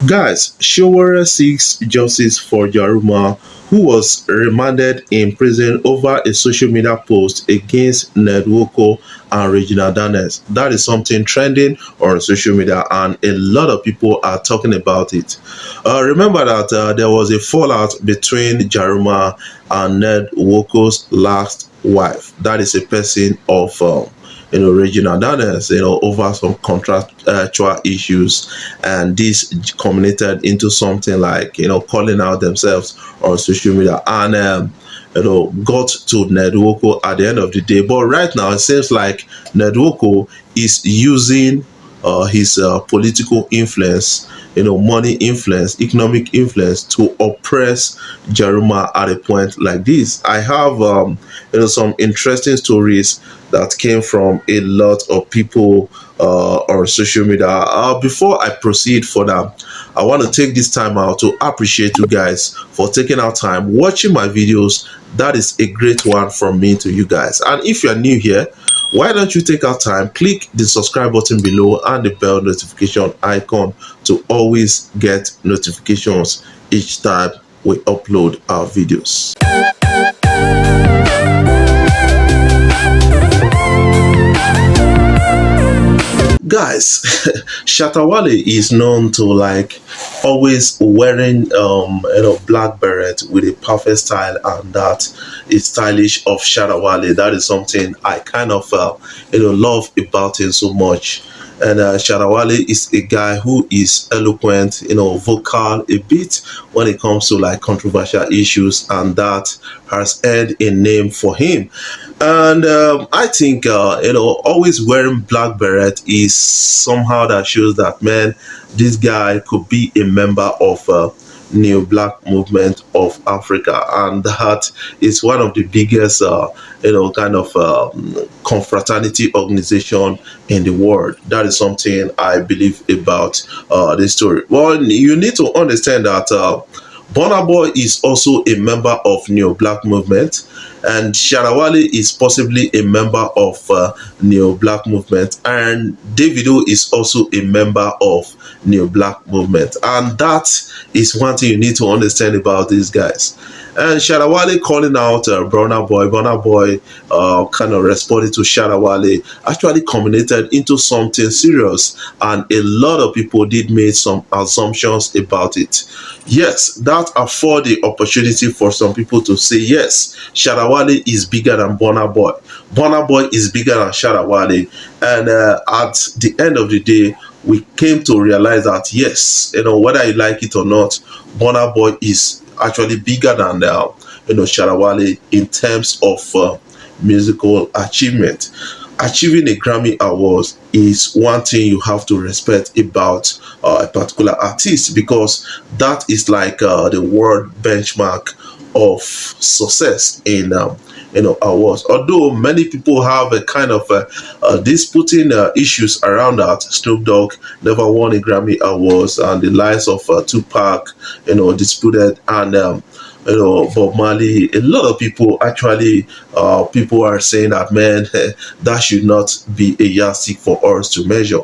Guys, Sowore seeks justice for Jaruma, who was remanded in prison over a social media post against Ned Nwoko and Regina Daniels. That is something trending on social media, and a lot of people are talking about it. Remember that there was a fallout between Jaruma and Ned Nwoko's last wife. That is a person of regional donors, over some contractual issues, and this culminated into something like, calling out themselves on social media, and got to Ned Nwoko at the end of the day. But right now, it seems like Ned Nwoko is using his political influence, money influence, economic influence to oppress Jaruma at a point like this. I have, some interesting stories that came from a lot of people on social media. Before I proceed further, I want to take this time out to appreciate you guys for taking our time watching my videos. That is a great one from me to you guys. And if you are new here, why don't you take our time, click the subscribe button below and the bell notification icon to always get notifications each time we upload our videos. Guys, Shatta Wale is known to like always wearing black beret with a perfect style, and that is stylish of Shatta Wale. That is something I kind of love about him so much. And Shatta Wale is a guy who is eloquent, vocal a bit when it comes to like controversial issues, and that has earned a name for him. And I think always wearing black beret is somehow that shows that, man, this guy could be a member of New Black Movement of Africa, and that is one of the biggest kind of confraternity organization in the world. That is something I believe about this story. Well, you need to understand that Burna Boy is also a member of New Black Movement, and Shatta Wale is possibly a member of New Black Movement, and Davido is also a member of New Black Movement. And that is one thing you need to understand about these guys. And Shatta Wale calling out Burna Boy kind of responded to Shatta Wale, actually culminated into something serious, and a lot of people did make some assumptions about it. Yes, that afford the opportunity for some people to say, yes, Shatta Wale is bigger than Burna Boy. Burna Boy is bigger than Shatta Wale. And at the end of the day, we came to realize that, yes, whether you like it or not, Burna Boy is actually bigger than Shatta Wale in terms of musical achievement. Achieving a Grammy Award is one thing you have to respect about a particular artist, because that is like the world benchmark of success in awards. Although many people have a kind of disputing issues around that. Snoop Dogg never won a Grammy Awards, and the likes of Tupac, disputed, and Bob Marley. A lot of people actually, people are saying that, man, that should not be a yardstick for us to measure.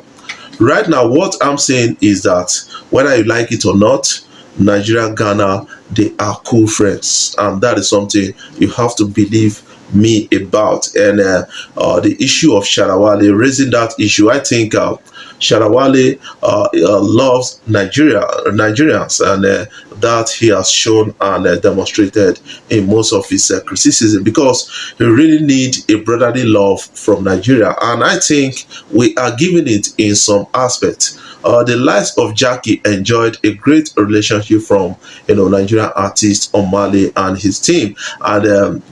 Right now, what I'm saying is that whether you like it or not, Nigeria, Ghana, they are cool friends, and that is something you have to believe me about. And the issue of Shatta Wale, raising that issue, I think Shatta Wale loves Nigerians, and that he has shown and demonstrated in most of his criticism, because he really need a brotherly love from Nigeria, and I think we are giving it in some aspects. The likes of Jackie enjoyed a great relationship from Nigerian artist Omale and his team, and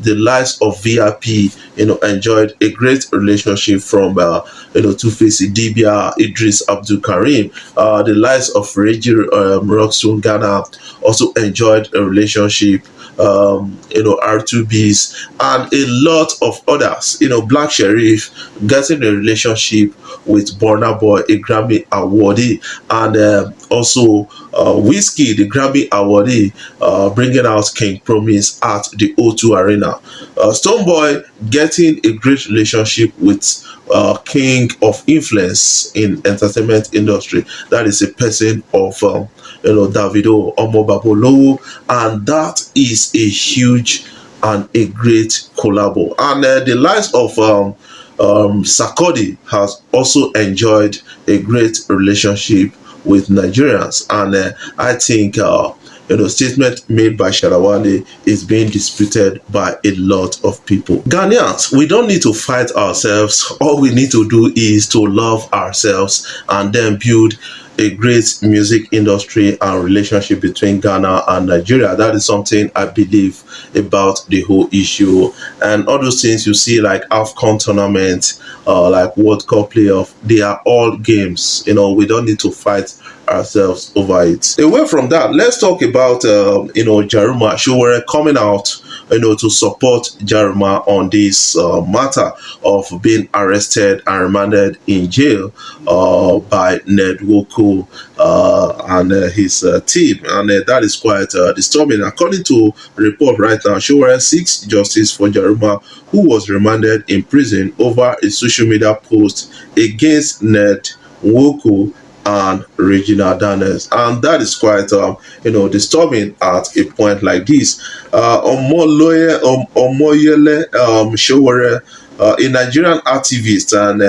the likes of VIP enjoyed a great relationship from Two-Face Idibia, Idris Abdul Karim. The likes of Reggie Rockstone Ghana also enjoyed a relationship, R2Bs, and a lot of others. Black Sheriff getting a relationship with Burna Boy, a Grammy Award. awardee, and also Whiskey, the Grammy awardee, bringing out King Promise at the O2 Arena. Stonebwoy getting a great relationship with king of influence in entertainment industry. That is a person of Davido Omobabolowo, and that is a huge and a great collabo. And the likes of Sarkodie has also enjoyed a great relationship with Nigerians, and I think statement made by Shatta Wale is being disputed by a lot of people. Ghanaians, we don't need to fight ourselves. All we need to do is to love ourselves and then build a great music industry and relationship between Ghana and Nigeria. That is something I believe about the whole issue. And all those things you see, like AFCON tournament, like World Cup playoff, they are all games. We don't need to fight ourselves over it. Away from that, let's talk about Jaruma Sowore coming out to support Jaruma on this matter of being arrested and remanded in jail by Ned Nwoko and his team, and that is quite disturbing. According to a report right now, Sowore seeks justice for Jaruma, who was remanded in prison over a social media post against Ned Nwoko and Regina Daniels, and that is quite disturbing at a point like this. Omoyele Sowore, a Nigerian activist and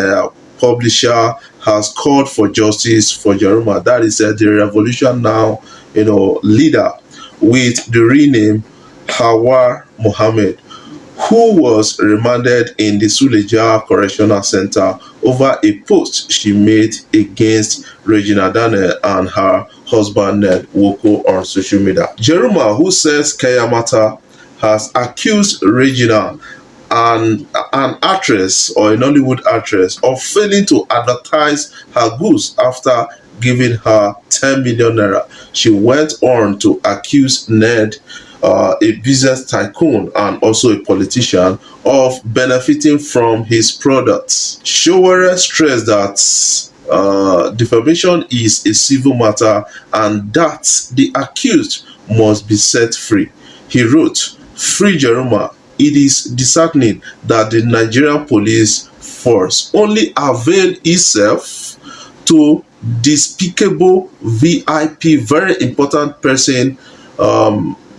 publisher, has called for justice for Jaruma. That is the Revolution Now leader with the real name Hawar Mohammed, who was remanded in the Suleja Correctional Center over a post she made against Regina Daniel and her husband Ned Nwoko on social media. Jaruma, who says Kayamata, has accused Regina, an actress or a Nollywood actress, of failing to advertise her goods after giving her 10 million naira. She went on to accuse Ned, a business tycoon and also a politician, of benefiting from his products. Sowore stressed that defamation is a civil matter and that the accused must be set free. He wrote, "Free Jaruma. It is disheartening that the Nigerian police force only avail itself to despicable VIP, very important person,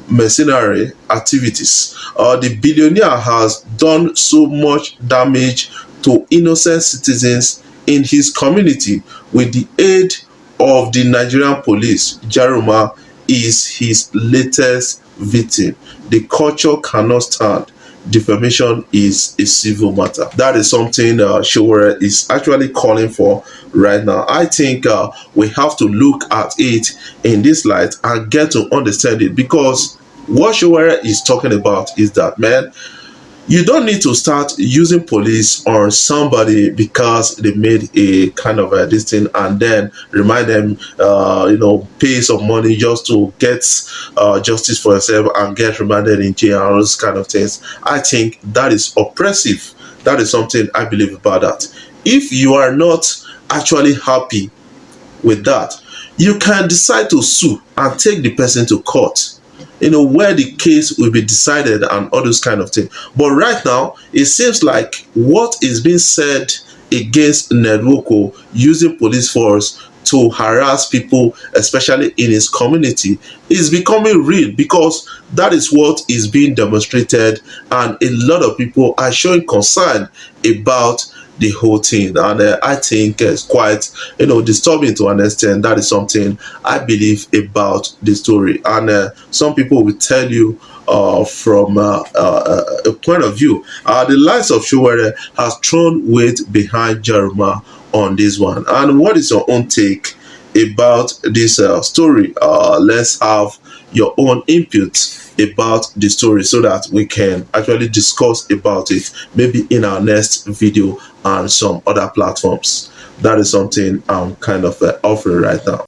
mercenary activities. The billionaire has done so much damage to innocent citizens in his community with the aid of the Nigerian police. Jaruma is his latest victim. The culture cannot stand. Defamation is a civil matter." That is something Sowore is actually calling for right now. I think we have to look at it in this light and get to understand it, because what Sowore is talking about is that, man, you don't need to start using police on somebody because they made a kind of this thing and then remind them pay some money just to get justice for yourself and get remanded in jail and all those kind of things. I think that is oppressive. That is something I believe about that. If you are not actually happy with that, you can decide to sue and take the person to court, where the case will be decided and all those kind of things. But right now, it seems like what is being said against Ned Nwoko using police force to harass people, especially in his community, is becoming real, because that is what is being demonstrated, and a lot of people are showing concern about the whole thing, and I think it's quite disturbing to understand. That is something I believe about the story, and some people will tell you from a point of view. The likes of Sowore has thrown weight behind Jaruma on this one. And what is your own take about this story? Let's have your own input about the story so that we can actually discuss about it, maybe in our next video and some other platforms. That is something I'm kind of offering right now.